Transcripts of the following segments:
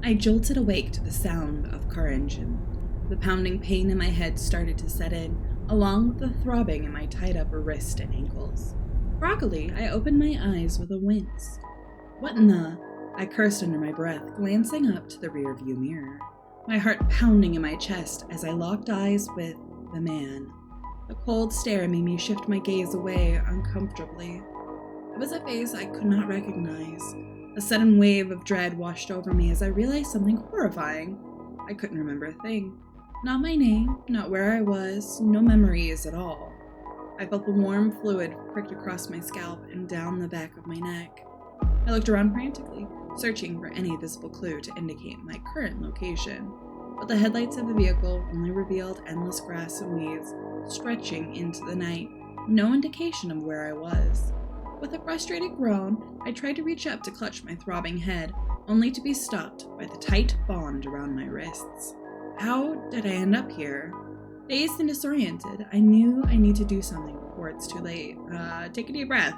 I jolted awake to the sound of car engine. The pounding pain in my head started to set in, along with the throbbing in my tied-up wrist and ankles. Groggily, I opened my eyes with a wince. What in the... I cursed under my breath, glancing up to the rearview mirror, my heart pounding in my chest as I locked eyes with the man. The cold stare made me shift my gaze away uncomfortably. It was a face I could not recognize. A sudden wave of dread washed over me as I realized something horrifying. I couldn't remember a thing. Not my name, not where I was, no memories at all. I felt the warm fluid pricked across my scalp and down the back of my neck. I looked around frantically, searching for any visible clue to indicate my current location, but the headlights of the vehicle only revealed endless grass and weeds stretching into the night, no indication of where I was. With a frustrated groan, I tried to reach up to clutch my throbbing head, only to be stopped by the tight bond around my wrists. How did I end up here? Dazed and disoriented, I knew I need to do something before it's too late. Take a deep breath.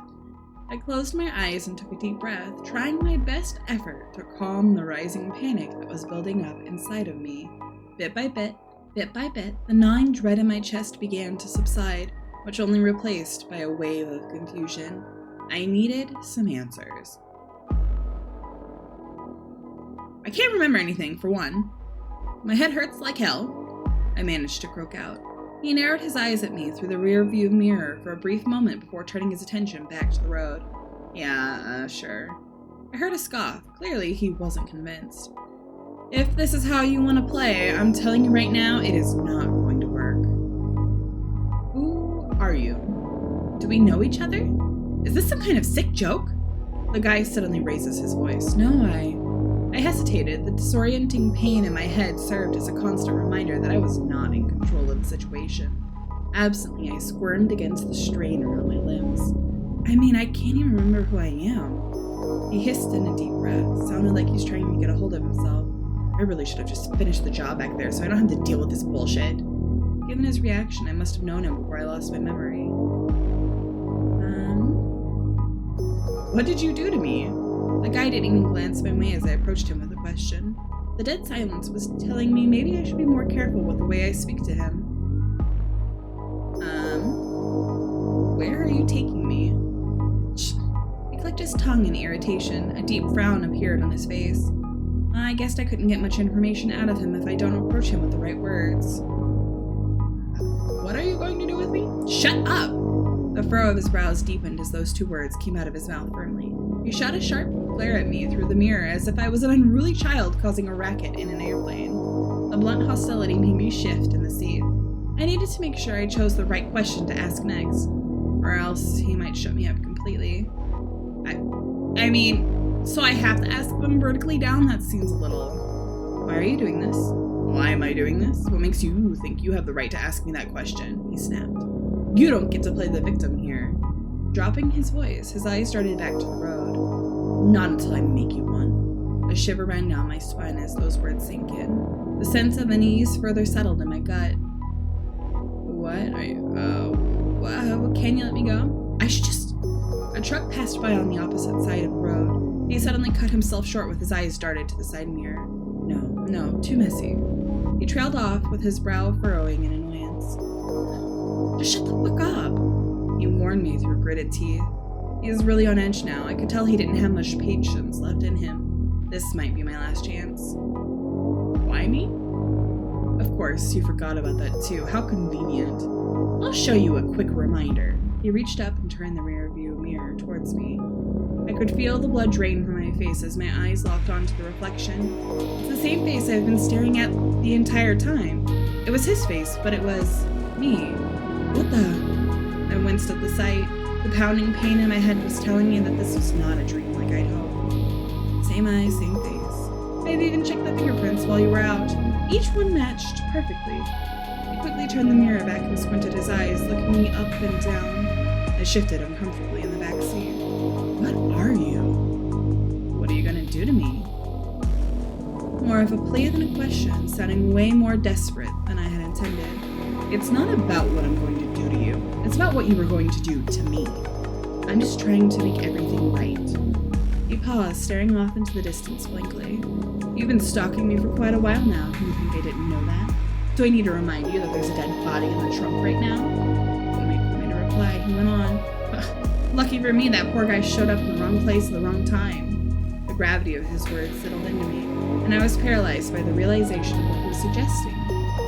I closed my eyes and took a deep breath, trying my best effort to calm the rising panic that was building up inside of me. Bit by bit, the gnawing dread in my chest began to subside, which only replaced by a wave of confusion. I needed some answers. I can't remember anything, for one. My head hurts like hell, I managed to croak out. He narrowed his eyes at me through the rearview mirror for a brief moment before turning his attention back to the road. Yeah, sure. I heard a scoff. Clearly, he wasn't convinced. If this is how you want to play, I'm telling you right now, it is not going to work. Who are you? Do we know each other? Is this some kind of sick joke? The guy suddenly raises his voice. No, I hesitated. The disorienting pain in my head served as a constant reminder that I was not in control of the situation. Absently, I squirmed against the strain around my limbs. I can't even remember who I am. He hissed in a deep breath. Sounded like he's trying to get a hold of himself. I really should have just finished the job back there so I don't have to deal with this bullshit. Given his reaction, I must have known him before I lost my memory. What did you do to me? The guy didn't even glance my way as I approached him with a question. The dead silence was telling me maybe I should be more careful with the way I speak to him. Where are you taking me? He clicked his tongue in irritation. A deep frown appeared on his face. I guessed I couldn't get much information out of him if I don't approach him with the right words. What are you going to do with me? Shut up! The furrow of his brows deepened as those two words came out of his mouth firmly. He shot a sharp glare at me through the mirror as if I was an unruly child causing a racket in an airplane. The blunt hostility made me shift in the seat. I needed to make sure I chose the right question to ask next, or else he might shut me up completely. So I have to ask them vertically down? That seems a little... Why are you doing this? Why am I doing this? What makes you think you have the right to ask me that question? He snapped. You don't get to play the victim here. Dropping his voice, his eyes darted back to the road. Not until I make you one. A shiver ran down my spine as those words sank in. The sense of unease further settled in my gut. What are you... can you let me go? I should just... A truck passed by on the opposite side of the road. He suddenly cut himself short with his eyes darted to the side mirror. No, too messy. He trailed off with his brow furrowing in annoyance. Just shut the fuck up, he warned me through gritted teeth. He was really on edge now. I could tell he didn't have much patience left in him. This might be my last chance. Why me? Of course, you forgot about that too. How convenient. I'll show you a quick reminder. He reached up and turned the rearview mirror towards me. I could feel the blood drain from my face as my eyes locked onto the reflection. It's the same face I've been staring at the entire time. It was his face, but it was me. What the? I winced at the sight. The pounding pain in my head was telling me that this was not a dream like I'd hoped. Same eyes, same face. I've even checked the fingerprints while you were out. Each one matched perfectly. He quickly turned the mirror back and squinted his eyes, looking me up and down. I shifted uncomfortably in the back seat. What are you? What are you gonna do to me? More of a plea than a question, sounding way more desperate than I had intended. It's not about what I'm going to do to you. It's about what you were going to do to me. I'm just trying to make everything right. He paused, staring off into the distance blankly. You've been stalking me for quite a while now. You think I didn't know that? Do I need to remind you that there's a dead body in the trunk right now? Didn't wait for me to reply. He went on. Lucky for me, that poor guy showed up in the wrong place at the wrong time. The gravity of his words settled into me, and I was paralyzed by the realization of what he was suggesting.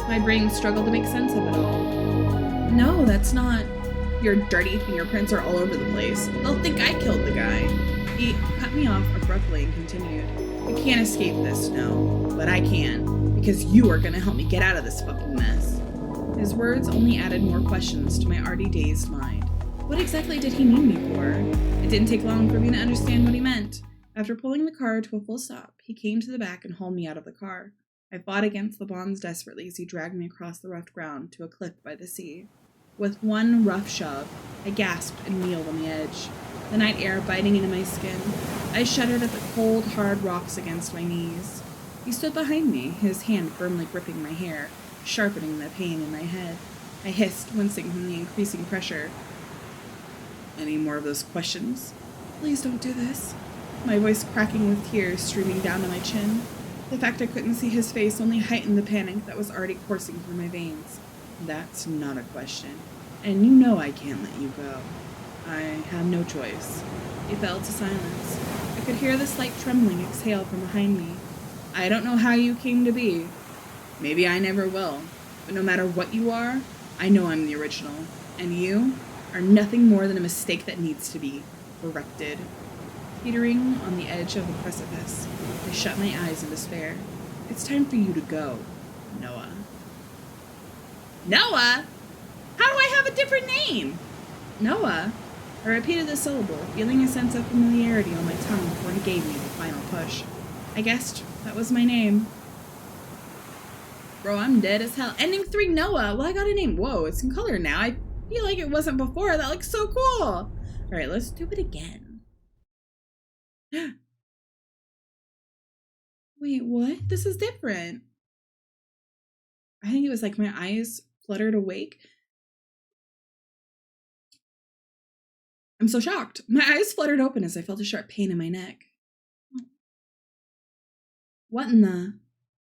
My brain struggled to make sense of it all. No, that's not. Your dirty fingerprints are all over the place. They'll think I killed the guy. He cut me off abruptly and continued. You can't escape this, no. But I can, because you are gonna help me get out of this fucking mess. His words only added more questions to my already dazed mind. What exactly did he need me for? It didn't take long for me to understand what he meant. After pulling the car to a full stop, he came to the back and hauled me out of the car. I fought against the bonds desperately as he dragged me across the rough ground to a cliff by the sea. With one rough shove, I gasped and kneeled on the edge, the night air biting into my skin. I shuddered at the cold, hard rocks against my knees. He stood behind me, his hand firmly gripping my hair, sharpening the pain in my head. I hissed, wincing from the increasing pressure. Any more of those questions? Please don't do this. My voice cracking with tears streaming down to my chin. The fact I couldn't see his face only heightened the panic that was already coursing through my veins. That's not a question. And you know I can't let you go. I have no choice. He fell to silence. I could hear the slight trembling exhale from behind me. I don't know how you came to be. Maybe I never will. But no matter what you are, I know I'm the original. And you are nothing more than a mistake that needs to be corrected. Teetering on the edge of the precipice, I shut my eyes in despair. It's time for you to go, Noah. Noah? How do I have a different name? Noah? I repeated the syllable, feeling a sense of familiarity on my tongue before he gave me the final push. I guessed that was my name. Bro, I'm dead as hell. Ending 3 Noah. Well, I got a name. Whoa, it's in color now. I feel like it wasn't before. That looks so cool. All right, let's do it again. Wait, what? This is different. I think it was like my eyes fluttered awake. I'm so shocked. My eyes fluttered open as I felt a sharp pain in my neck. What in the?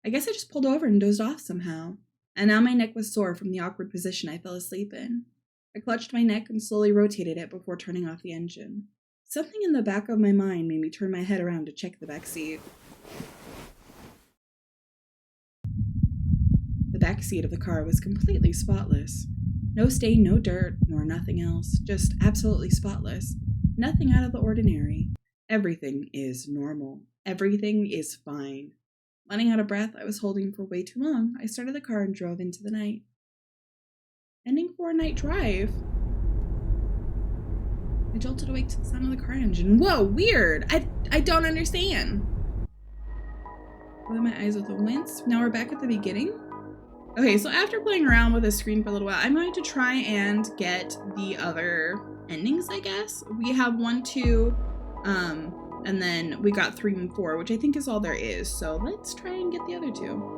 I guess I just pulled over and dozed off somehow. And now my neck was sore from the awkward position I fell asleep in. I clutched my neck and slowly rotated it before turning off the engine. Something in the back of my mind made me turn my head around to check the back seat. The back seat of the car was completely spotless. No stain, no dirt, nor nothing else. Just absolutely spotless. Nothing out of the ordinary. Everything is normal. Everything is fine. Running out of breath I was holding for way too long, I started the car and drove into the night. Ending for a night drive? I jolted awake to the sound of the car engine. Whoa, weird! I don't understand. Opened my eyes with a wince. Now we're back at the beginning? Okay, so after playing around with the screen for a little while, I'm going to try and get the other endings, I guess. We have 1, 2, and then we got 3 and 4, which I think is all there is. So let's try and get the other 2.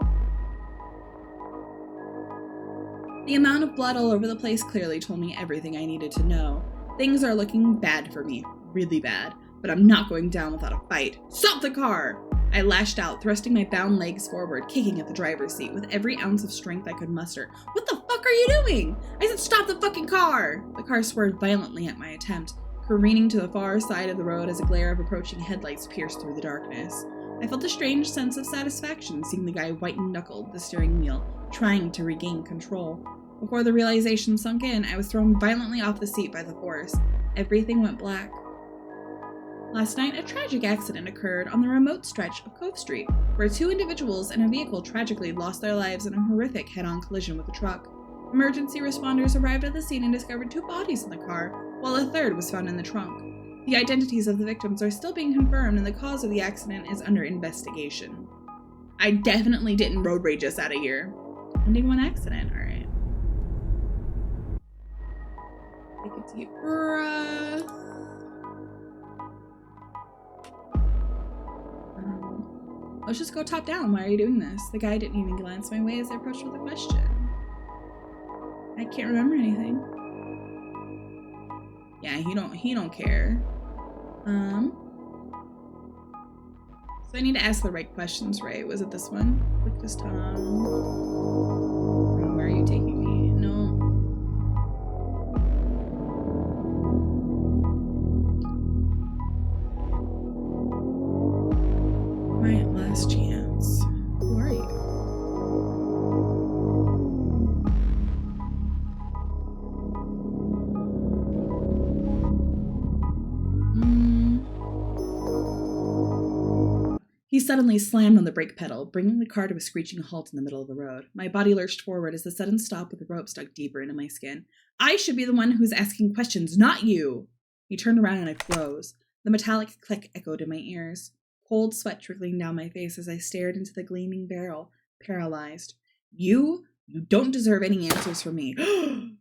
The amount of blood all over the place clearly told me everything I needed to know. Things are looking bad for me, really bad, but I'm not going down without a fight. Stop the car! I lashed out, thrusting my bound legs forward, kicking at the driver's seat with every ounce of strength I could muster. What the fuck are you doing? I said stop the fucking car! The car swerved violently at my attempt, careening to the far side of the road as a glare of approaching headlights pierced through the darkness. I felt a strange sense of satisfaction seeing the guy white-knuckled the steering wheel, trying to regain control. Before the realization sunk in, I was thrown violently off the seat by the force. Everything went black. Last night, a tragic accident occurred on the remote stretch of Cove Street, where 2 individuals in a vehicle tragically lost their lives in a horrific head-on collision with a truck. Emergency responders arrived at the scene and discovered 2 bodies in the car, while a third was found in the trunk. The identities of the victims are still being confirmed, and the cause of the accident is under investigation. I definitely didn't road rage us out of here. Ending 1 accident, alright. Take a deep breath. Let's just go top down. Why are you doing this? The guy didn't even glance my way as I approached with a question. I can't remember anything. Yeah, he don't care. So I need to ask the right questions, right? Was it this one? Click this tongue. Where are you taking me? No. My last chance. Who are you? He suddenly slammed on the brake pedal, bringing the car to a screeching halt in the middle of the road. My body lurched forward as the sudden stop with the rope stuck deeper into my skin. I should be the one who's asking questions, not you! He turned around and I froze. The metallic click echoed in my ears. Cold sweat trickling down my face as I stared into the gleaming barrel, paralyzed. You don't deserve any answers from me.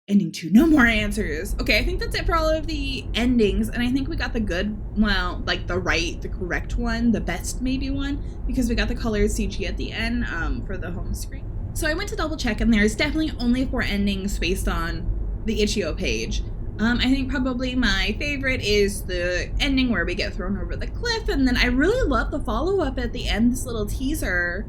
Ending 2, no more answers. Okay, I think that's it for all of the endings, and I think we got the good, well, like the correct one, the best maybe one, because we got the colored CG at the end for the home screen. So I went to double check, and there's definitely only 4 endings based on the itch.io page. I think probably my favorite is the ending where we get thrown over the cliff, and then I really love the follow-up at the end, this little teaser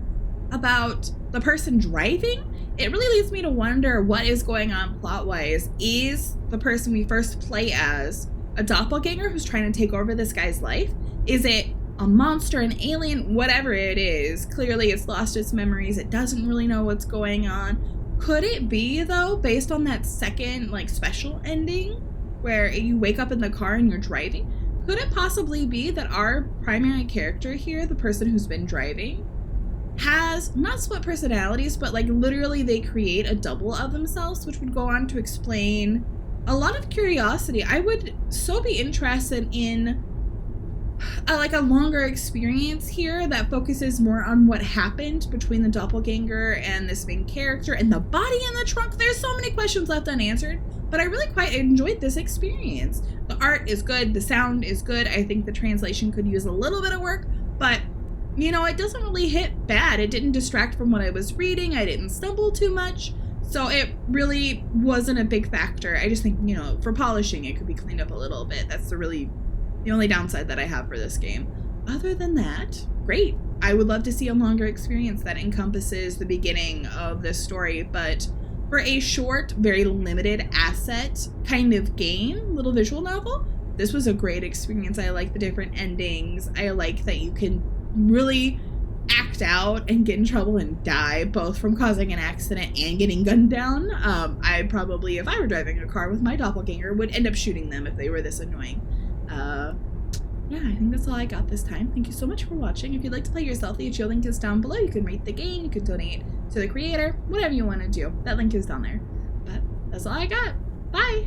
about the person driving. It really leads me to wonder what is going on plot-wise. Is the person we first play as a doppelganger who's trying to take over this guy's life? Is it a monster, an alien, whatever it is? Clearly it's lost its memories. It doesn't really know what's going on. Could it be, though, based on that second, special ending where you wake up in the car and you're driving? Could it possibly be that our primary character here, the person who's been driving, has not split personalities, but literally they create a double of themselves, which would go on to explain a lot of curiosity. I would so be interested in a longer experience here that focuses more on what happened between the doppelganger and this main character and the body in the trunk. There's so many questions left unanswered, but I really quite enjoyed this experience. The art is good, the sound is good. I think the translation could use a little bit of work, but it doesn't really hit bad. It didn't distract from what I was reading. I didn't stumble too much. So it really wasn't a big factor. I just think, for polishing, it could be cleaned up a little bit. That's the only downside that I have for this game. Other than that, great. I would love to see a longer experience that encompasses the beginning of this story. But for a short, very limited asset kind of game, little visual novel, this was a great experience. I like the different endings. I like that you can really act out and get in trouble and die, both from causing an accident and getting gunned down. I probably, if I were driving a car with my doppelganger, would end up shooting them if they were this annoying. Yeah, I think that's all I got this time. Thank you so much for watching. If you'd like to play yourself, the itch.io link is down below. You can rate the game, you can donate to the creator, whatever you want to do. That link is down there. But that's all I got. Bye!